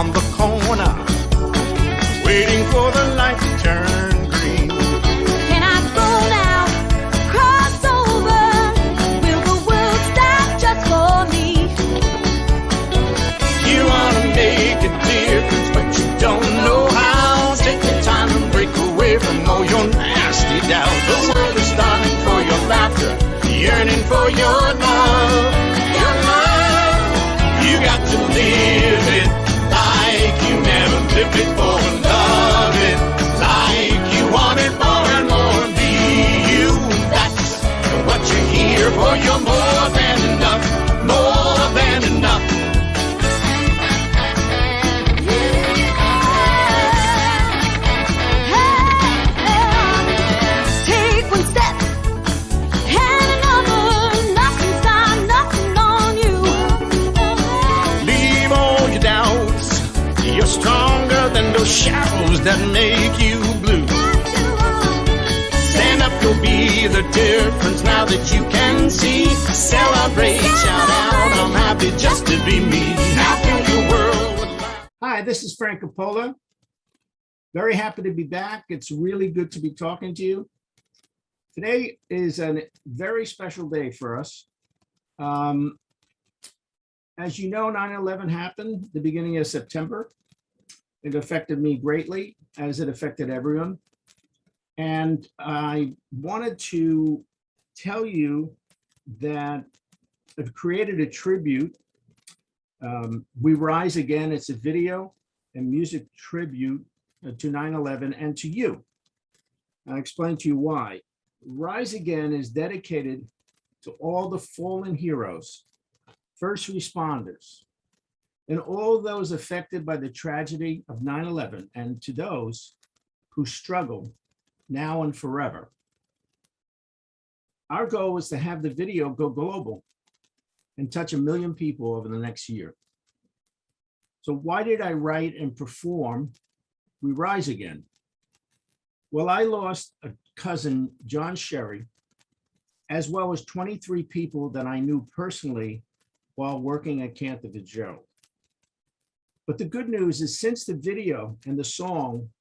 on the corner, waiting for the light to turn green. Can I go now? Cross over? Will the world stop just for me? You wanna make a difference, but you don't know how. Take the time and break away from all your nasty doubts. The world is starting for your laughter, yearning for your love. Your love, you got to live it like you never lived before. Love it like you want it more and more. Be you, that's what you're here for. You're more than enough, more than enough. Take one step and another. Nothing's got nothing on you. Leave all your doubts. You're stronger than those shadows that make you blue. Stand up, you'll be the difference now that you can see. Celebrate, shout out, I'm happy just to be me. Now fill your world with light. Hi, this is Frank Copolla. Very happy to be back. It's really good to be talking to you. Today is a very special day for us. As you know, 9/11 happened the beginning of September. It affected me greatly, as it affected everyone. And I wanted to tell you that I've created a tribute. We Rise Again. It's a video and music tribute to 9/11 and to you. I'll explain to you why. Rise Again is dedicated to all the fallen heroes, first responders, and all those affected by the tragedy of 9/11, and to those who struggle now and forever. Our goal is to have the video go global and touch 1 million people over the next year. So why did I write and perform We Rise Again? Well, I lost a cousin, John Sherry, as well as 23 people that I knew personally while working at Cantor Fitzgerald. But the good news is, since the video and the song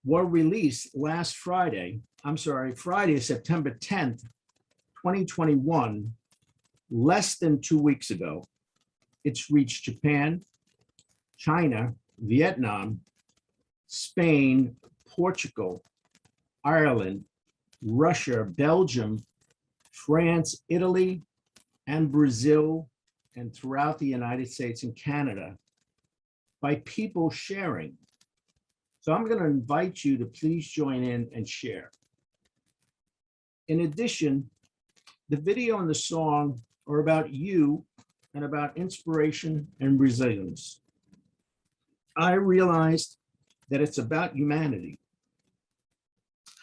were released last Friday, Friday, September 10th, 2021, less than 2 weeks ago, it's reached Japan, China, Vietnam, Spain, Portugal, Ireland, Russia, Belgium, France, Italy, and Brazil, and throughout the United States and Canada, by people sharing. So I'm going to invite you to please join in and share. In addition, the video and the song are about you and about inspiration and resilience. I realized that it's about humanity.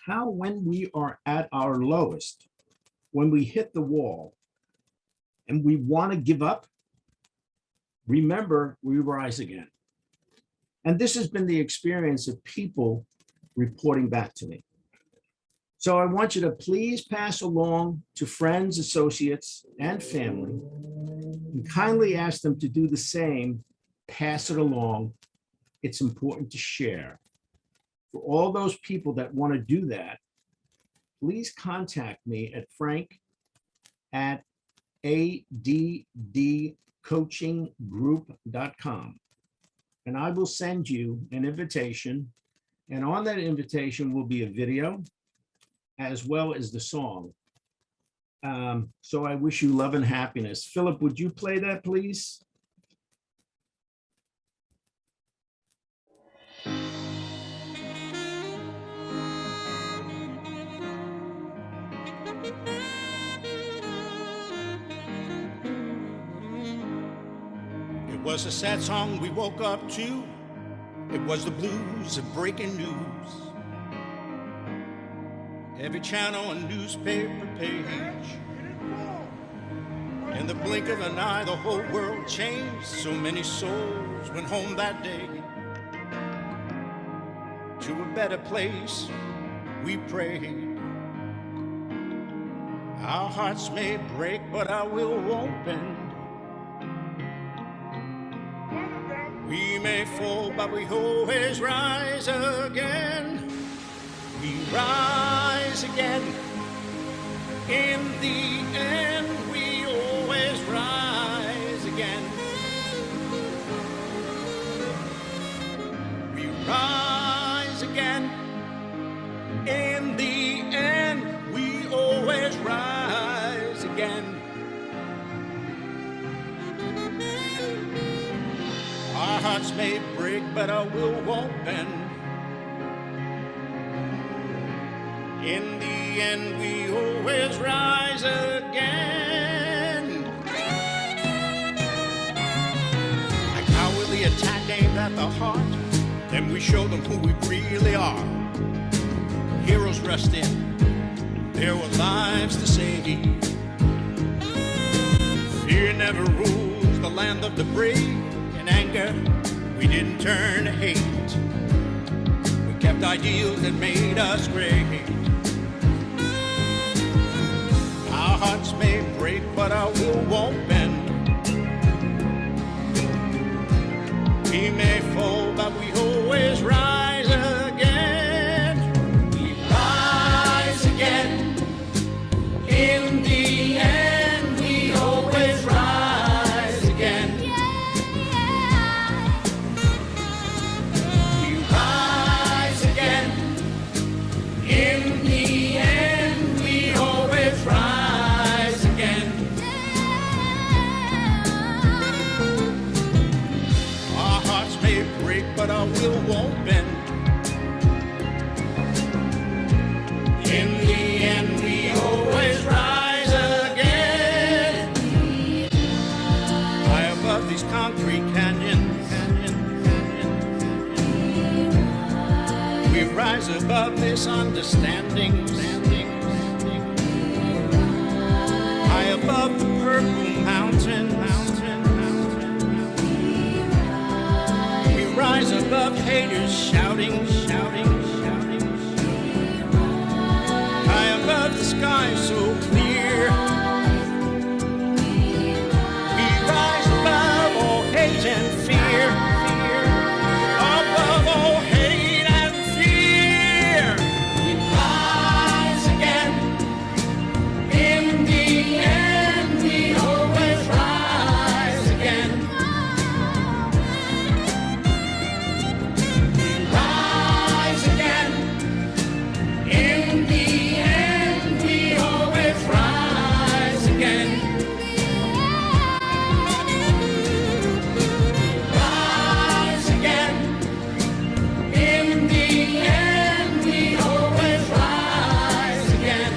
How, when we are at our lowest, when we hit the wall and we want to give up, remember, we rise again. And this has been the experience of people reporting back to me. So I want you to please pass along to friends, associates, and family, and kindly ask them to do the same. Pass it along. It's important to share. For all those people that want to do that, please contact me at frank@addcoachinggroup.com. And I will send you an invitation. And on that invitation will be a video as well as the song. So I wish you love and happiness. Philip, would you play that, please? It was a sad song we woke up to. It was the blues of breaking news. Every channel and newspaper page. In the blink of an eye, the whole world changed. So many souls went home that day to a better place. We prayed. Our hearts may break, but our will won't bend. We may fall, but we always rise again. We rise again. In the end, we always rise again. We rise again. In the end, we always rise again. Our hearts may break, but our will won't bend. In the end, we always rise again. A cowardly attack aimed at the heart, then we show them who we really are. Heroes rushed in, there were lives to save. Fear never rules the land of the brave. In anger, we didn't turn to hate. We kept ideals that made us great. Our hearts may break, but our will won't bend. We may fall, but we always rise again. We rise again. In the end, we always rise again. We rise again. In the end, we always rise again. Our hearts may break, but our will won't bend. In the end, we always rise again. High above these concrete canyons, we rise above misunderstandings. High above the purple mountain. We rise above haters shouting. High above the sky so clear. We rise above all hate and fear. Above all hate and fear. We rise again. In the end, we always rise again. We rise again. In the end, we always rise again. Rise again. In the end, we always rise again.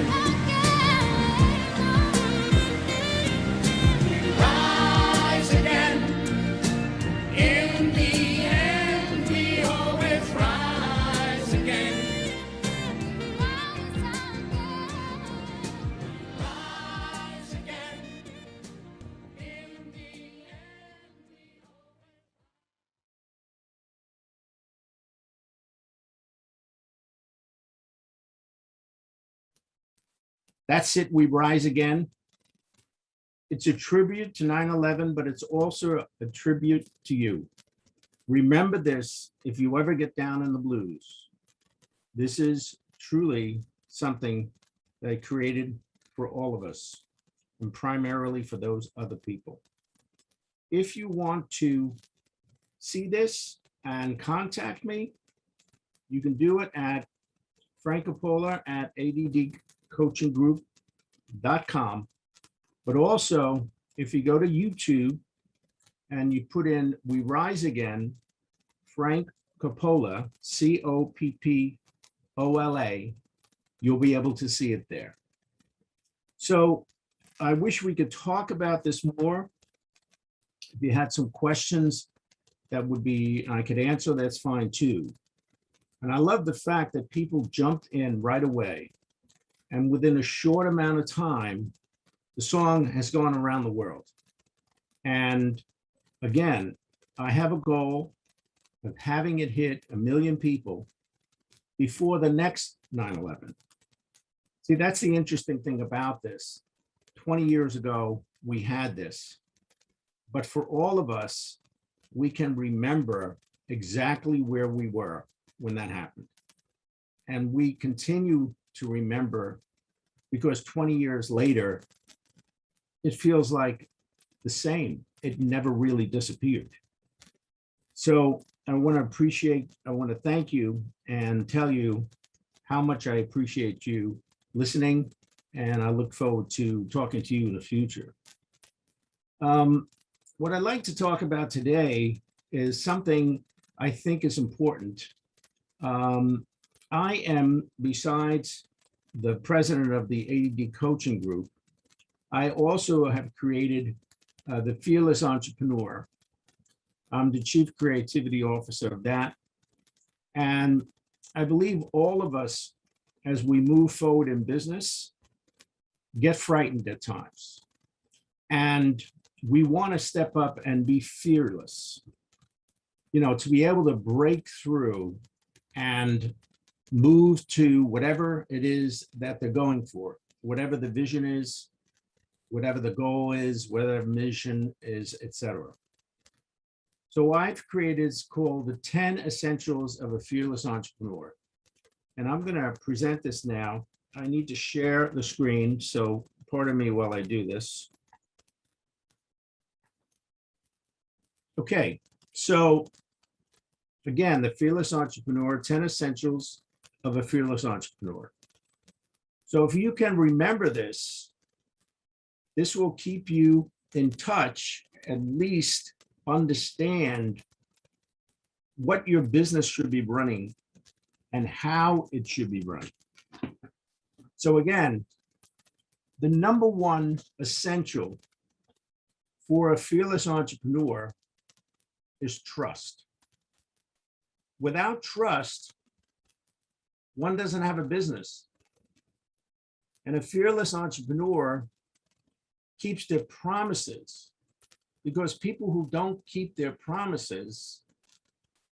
Rise again. In the end, we always rise again. Rise again. In the end. That's it. We rise again. It's a tribute to 9/11, but it's also a tribute to you. Remember this if you ever get down in the blues. This is truly something that I created for all of us, and primarily for those other people. If you want to see this and contact me, you can do it at Frank Copolla at addcoachinggroup.com. But also, if you go to YouTube and you put in We Rise Again, Frank Copolla, Coppola, you'll be able to see it there. So I wish we could talk about this more. If you had some questions that would be, I could answer, that's fine too. And I love the fact that people jumped in right away. And within a short amount of time, the song has gone around the world. And again, I have a goal of having it hit 1 million people before the next 9/11. See, that's the interesting thing about this. 20 years ago, we had this. But for all of us, we can remember exactly where we were when that happened. And we continue to remember because 20 years later, it feels like the same. It never really disappeared. So I want to thank you and tell you how much I appreciate you listening, and I look forward to talking to you in the future. What I'd like to talk about today is something I think is important. I am, besides the president of the ADD coaching group, I also have created the Fearless Entrepreneur. I'm the chief creativity officer of that. And I believe all of us, as we move forward in business, get frightened at times. And we want to step up and be fearless, to be able to break through and move to whatever it is that they're going for, whatever the vision is, whatever the goal is, whatever the mission is, etc. So I've created, it's called the 10 Essentials of a Fearless Entrepreneur. And I'm going to present this now. I need to share the screen, so pardon me while I do this. Okay, so again, the Fearless Entrepreneur, 10 Essentials of a Fearless Entrepreneur. So if you can remember this, this will keep you in touch, at least understand what your business should be running and how it should be run. So again, the number one essential for a fearless entrepreneur is trust. Without trust, one doesn't have a business. And a fearless entrepreneur keeps their promises, because people who don't keep their promises,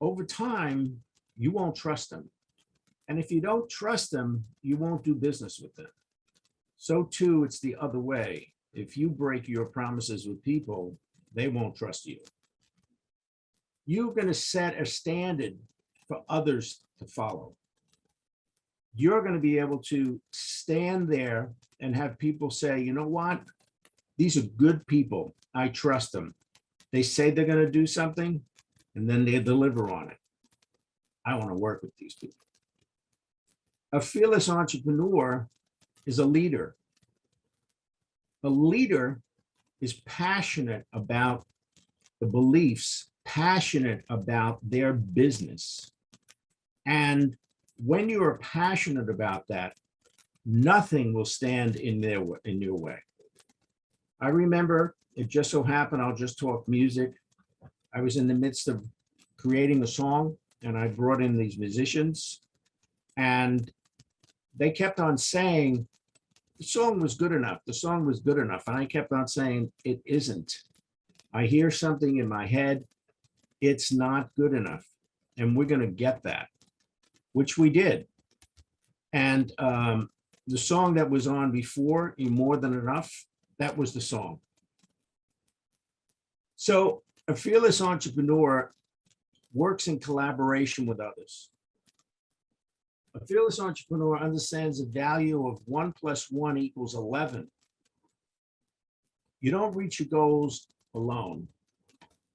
over time, you won't trust them. And if you don't trust them, you won't do business with them. So too, it's the other way. If you break your promises with people, they won't trust you. You're going to set a standard for others to follow. You're going to be able to stand there and have people say, you know what? These are good people. I trust them. They say they're going to do something, and then they deliver on it. I want to work with these people. A fearless entrepreneur is a leader. A leader is passionate about the beliefs, passionate about their business. And when you are passionate about that, nothing will stand in your way. I remember, it just so happened, I'll just talk music. I was in the midst of creating a song, and I brought in these musicians, and they kept on saying, the song was good enough. The song was good enough. And I kept on saying, it isn't. I hear something in my head. It's not good enough. And we're going to get that, which we did. And the song that was on before, You More Than Enough, that was the song. So a fearless entrepreneur works in collaboration with others. A fearless entrepreneur understands the value of 1 + 1 = 11. You don't reach your goals alone,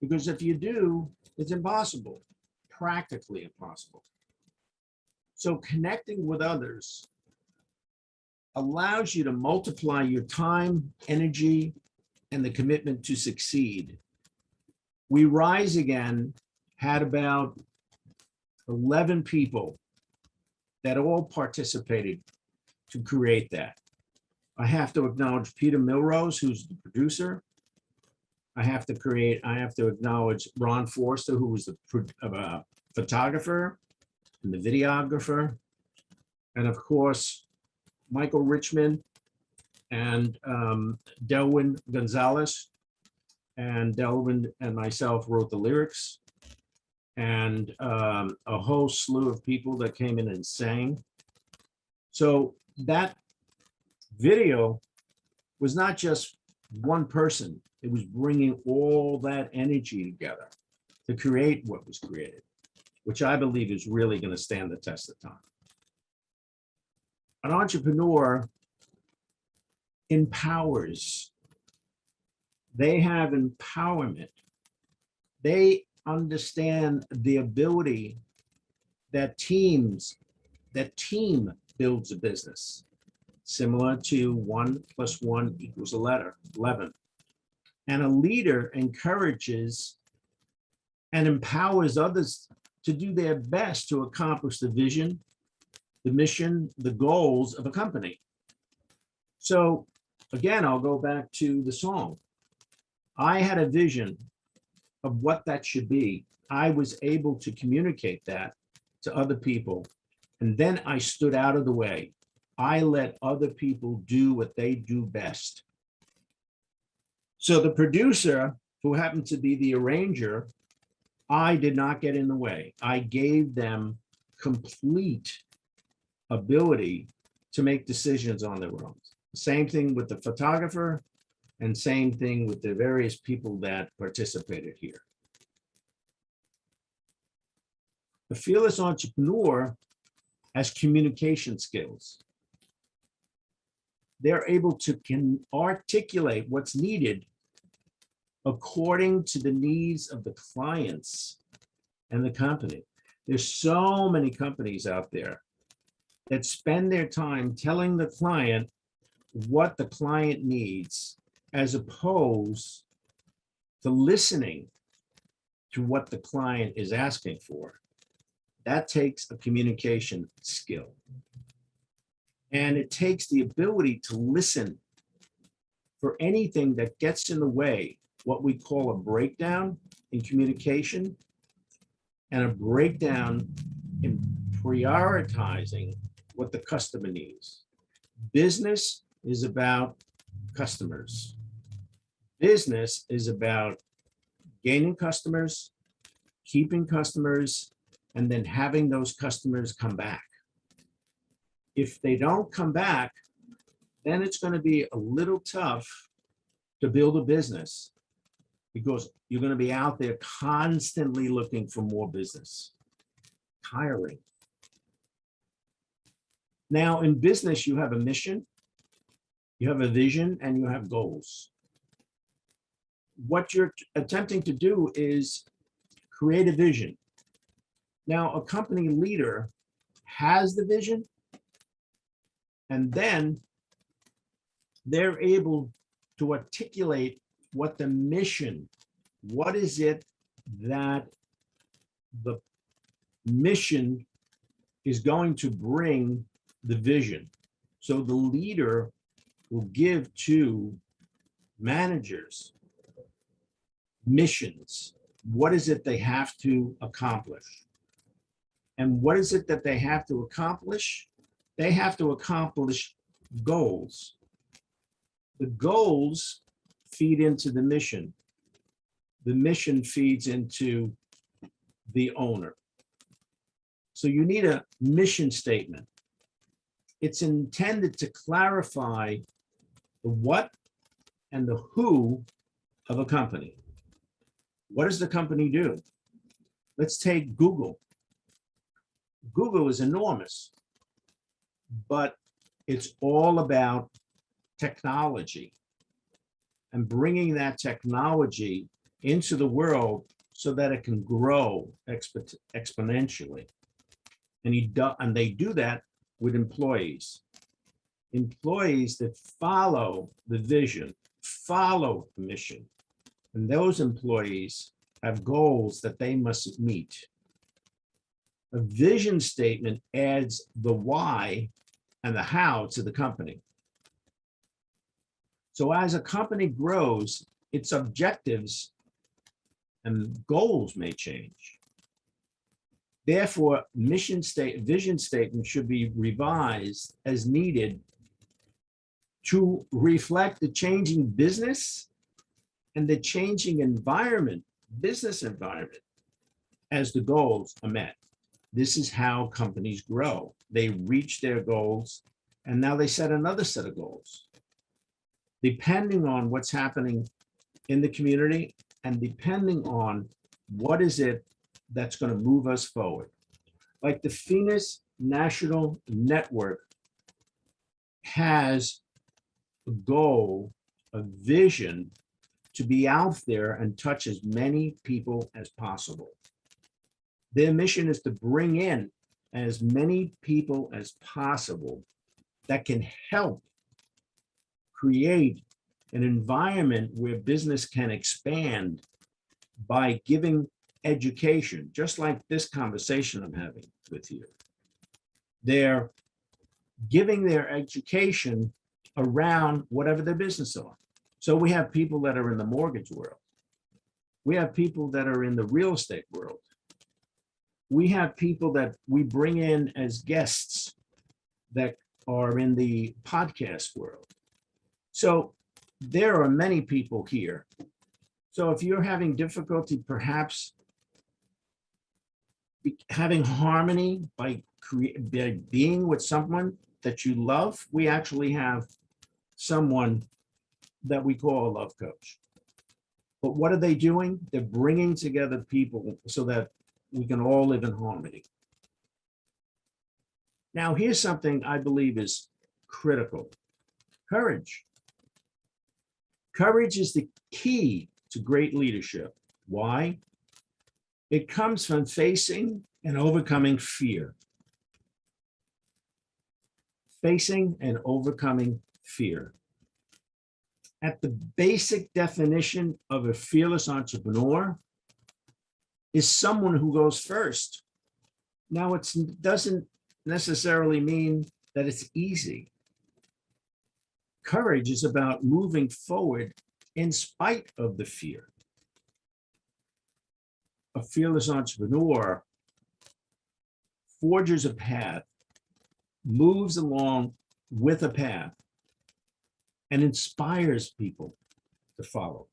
because if you do, it's impossible, practically impossible. So connecting with others allows you to multiply your time, energy, and the commitment to succeed. We Rise Again had about 11 people that all participated to create that. I have to acknowledge Peter Milrose, who's the producer. I have to acknowledge Ron Forster, who was the photographer and the videographer. And of course, Michael Richmond and Delwyn Gonzalez. And Delwyn and myself wrote the lyrics, and a whole slew of people that came in and sang. So that video was not just one person. It was bringing all that energy together. to create what was created, which I believe is really going to stand the test of time. An entrepreneur empowers. They have empowerment. They understand the ability that team builds a business, similar to 1 + 1 = 11. And a leader encourages and empowers others to do their best to accomplish the vision, the mission, the goals of a company. So again, I'll go back to the song. I had a vision of what that should be. I was able to communicate that to other people. And then I stood out of the way. I let other people do what they do best. So the producer, who happened to be the arranger, I did not get in the way. I gave them complete ability to make decisions on their own. Same thing with the photographer, and same thing with the various people that participated here. The fearless entrepreneur has communication skills. They're able to articulate what's needed according to the needs of the clients and the company. There's so many companies out there that spend their time telling the client what the client needs, as opposed to listening to what the client is asking for. That takes a communication skill. And it takes the ability to listen for anything that gets in the way, what we call a breakdown in communication and a breakdown in prioritizing what the customer needs. Business is about customers. Business is about gaining customers, keeping customers, and then having those customers come back. If they don't come back, then it's going to be a little tough to build a business, because you're going to be out there constantly looking for more business. Tiring. Now, in business, you have a mission, you have a vision, and you have goals. What you're attempting to do is create a vision. Now, a company leader has the vision, and then they're able to articulate what the mission, what is it that the mission is going to bring the vision. So the leader will give to managers missions. What is it they have to accomplish? And what is it that they have to accomplish? They have to accomplish goals. The goals feed into the mission. The mission feeds into the owner. So you need a mission statement. It's intended to clarify the what and the who of a company. What does the company do? Let's take Google. Google is enormous, but it's all about technology and bringing that technology into the world so that it can grow exponentially. And they do that with employees. Employees that follow the vision, follow the mission. And those employees have goals that they must meet. A vision statement adds the why and the how to the company. So as a company grows, its objectives and goals may change. Therefore, vision statement should be revised as needed to reflect the changing business and the changing environment, business environment, as the goals are met. This is how companies grow. They reach their goals, and now they set another set of goals. Depending on what's happening in the community and depending on What is it that's going to move us forward? Like the Phoenix National Network has a goal, a vision to be out there and touch as many people as possible. Their mission is to bring in as many people as possible that can help create an environment where business can expand by giving education, just like this conversation I'm having with you. They're giving their education around whatever their business are. So we have people that are in the mortgage world. We have people that are in the real estate world. We have people that we bring in as guests that are in the podcast world. So there are many people here. So if you're having difficulty, perhaps having harmony by being with someone that you love, we actually have someone that we call a love coach. But what are they doing? They're bringing together people so that we can all live in harmony. Now, here's something I believe is critical. Courage. Courage is the key to great leadership. Why? It comes from facing and overcoming fear. Facing and overcoming fear. At the basic definition of a fearless entrepreneur is someone who goes first. Now, it doesn't necessarily mean that it's easy. Courage is about moving forward in spite of the fear. A fearless entrepreneur forges a path, moves along with a path, and inspires people to follow.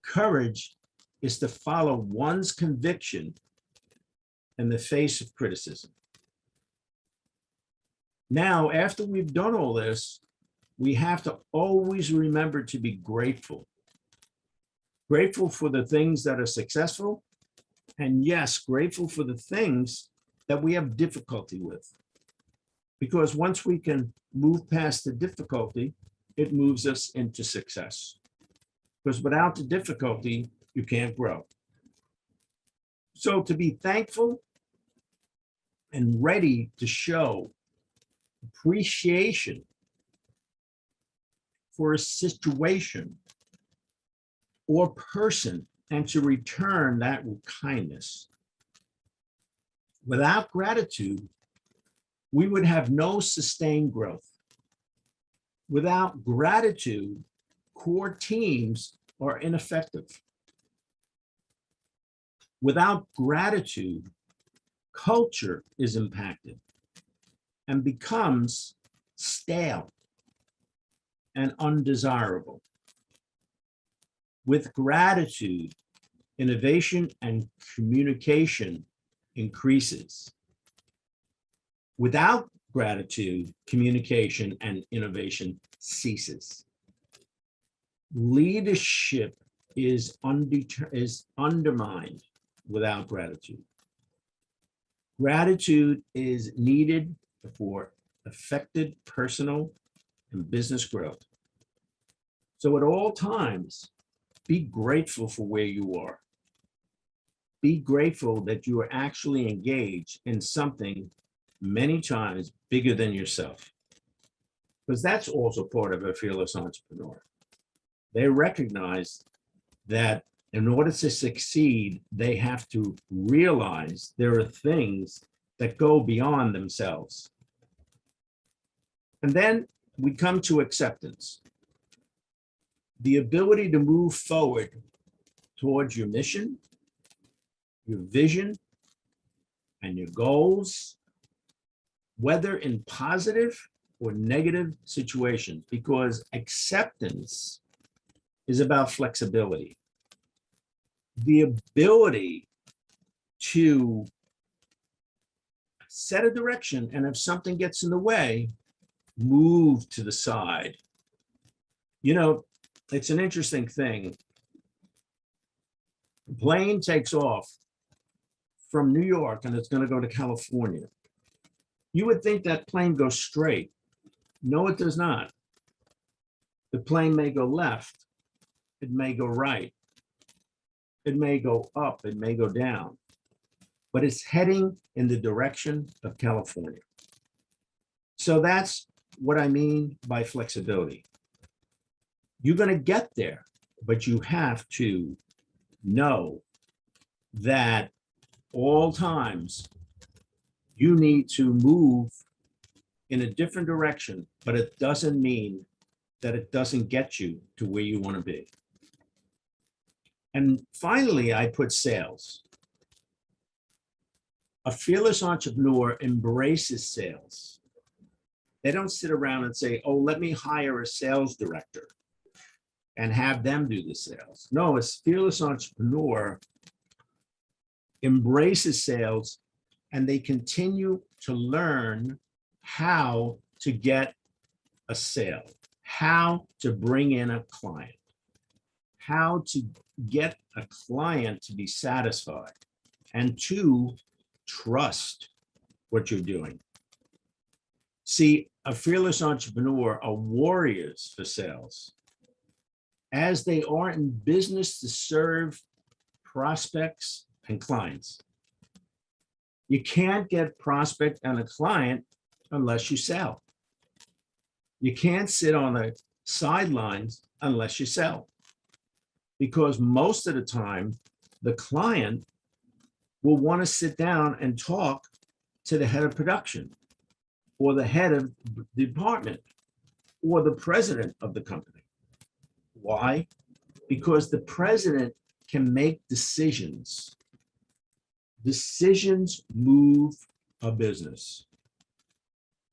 Courage is to follow one's conviction in the face of criticism. Now, after we've done all this, we have to always remember to be grateful. Grateful for the things that are successful, and yes, grateful for the things that we have difficulty with. Because once we can move past the difficulty, it moves us into success. Because without the difficulty, you can't grow. So to be thankful and ready to show appreciation for a situation or person and to return that with kindness. Without gratitude, we would have no sustained growth. Without gratitude, core teams are ineffective. Without gratitude, culture is impacted and becomes stale and undesirable. With gratitude, innovation and communication increases. Without gratitude, communication and innovation ceases. Leadership is undermined without gratitude. Gratitude is needed for effective personal and business growth. So at all times, be grateful for where you are. Be grateful that you are actually engaged in something many times bigger than yourself. Because that's also part of a fearless entrepreneur. They recognize that in order to succeed, they have to realize there are things that go beyond themselves. And then we come to acceptance. The ability to move forward towards your mission, your vision, and your goals, whether in positive or negative situations, because acceptance is about flexibility. The ability to set a direction, and if something gets in the way, move to the side. You know, it's an interesting thing. The plane takes off from New York and it's going to go to California. You would think that plane goes straight. No, it does not. The plane may go left. It may go right. It may go up. It may go down. But it's heading in the direction of California. So that's what I mean by flexibility. You're going to get there, but you have to know that all times you need to move in a different direction, but it doesn't mean that it doesn't get you to where you want to be. And finally, I put sales. A fearless entrepreneur embraces sales. They don't sit around and say, oh, let me hire a sales director and have them do the sales. No, a fearless entrepreneur embraces sales and they continue to learn how to get a sale, how to bring in a client, how to get a client to be satisfied and to trust what you're doing. See, a fearless entrepreneur are warriors for sales, as they are in business to serve prospects and clients. You can't get prospect and a client unless you sell. You can't sit on the sidelines unless you sell. Because most of the time, the client will want to sit down and talk to the head of production or the head of the department or the president of the company. Why? Because the president can make decisions. Decisions move a business.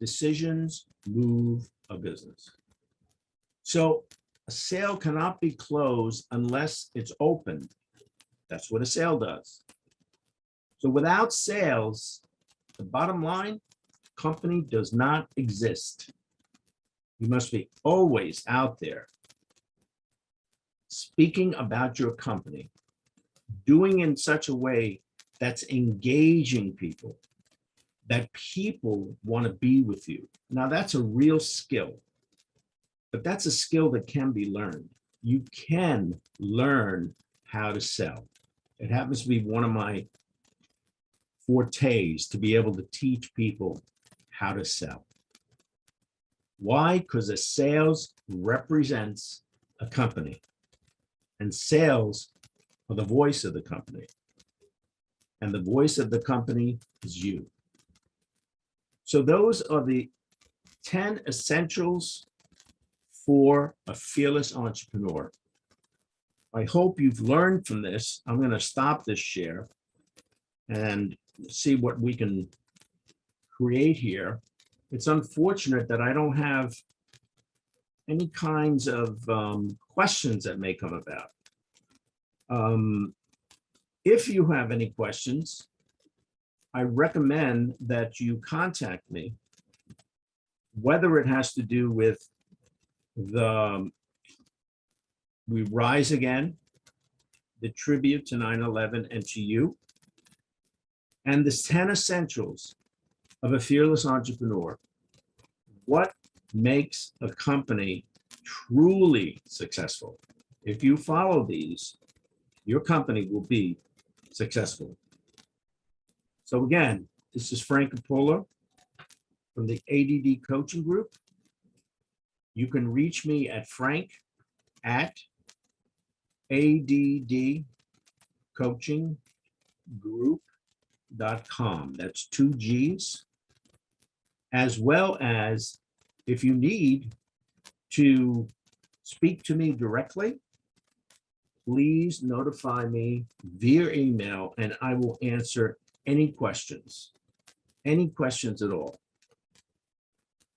Decisions move a business. So a sale cannot be closed unless it's open. That's what a sale does. So without sales, the bottom line, company does not exist. You must be always out there speaking about your company, doing in such a way that's engaging people, that people want to be with you. Now that's a real skill, but that's a skill that can be learned. You can learn how to sell. It happens to be one of my fortes, to be able to teach people how to sell. Why? Because a sales represents a company, and sales are the voice of the company, and the voice of the company is you. So those are the 10 essentials for a fearless entrepreneur. I hope you've learned from this. I'm going to stop this share and see what we can create here. It's unfortunate that I don't have any kinds of questions that may come about. If you have any questions, I recommend that you contact me, whether it has to do with the We Rise Again, the tribute to 9/11 and to you, and the 10 essentials of a fearless entrepreneur. What makes a company truly successful? If you follow these, your company will be successful. So again, this is Frank Copolla from the ADD Coaching Group. You can reach me at frank@addcoachinggroup.com. That's 2 G's. As well as if you need to speak to me directly, please notify me via email and I will answer any questions at all.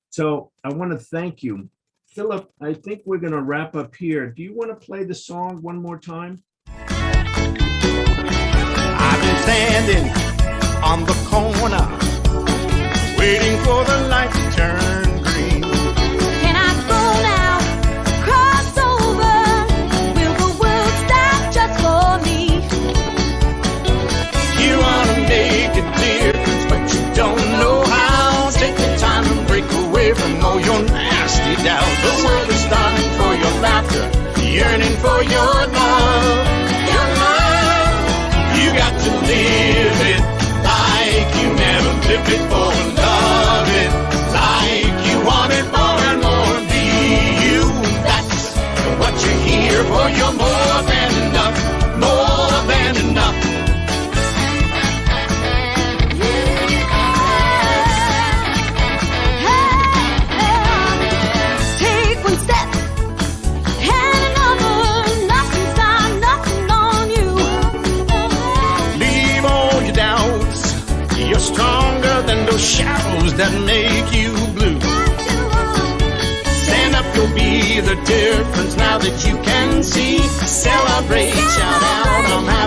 So I want to thank you. Philip, I think we're going to wrap up here. Do you want to play the song one more time? I've been standing on the corner, waiting for the light to turn green. Can I go now? Cross over. Will the world stop just for me? away from all your nasty doubt. The world is starving for your laughter, yearning for your love. Your love, you got to live it like you never lived before. Love it like you want it more and more. Be you, that's what you're here for. You're more than enough, more than enough. Take one step and another. Nothing's got nothing on you. Leave all your doubts. You're stronger than those shadows that make you blue. Stand up, you'll be the difference now that you can see. Celebrate, shout out.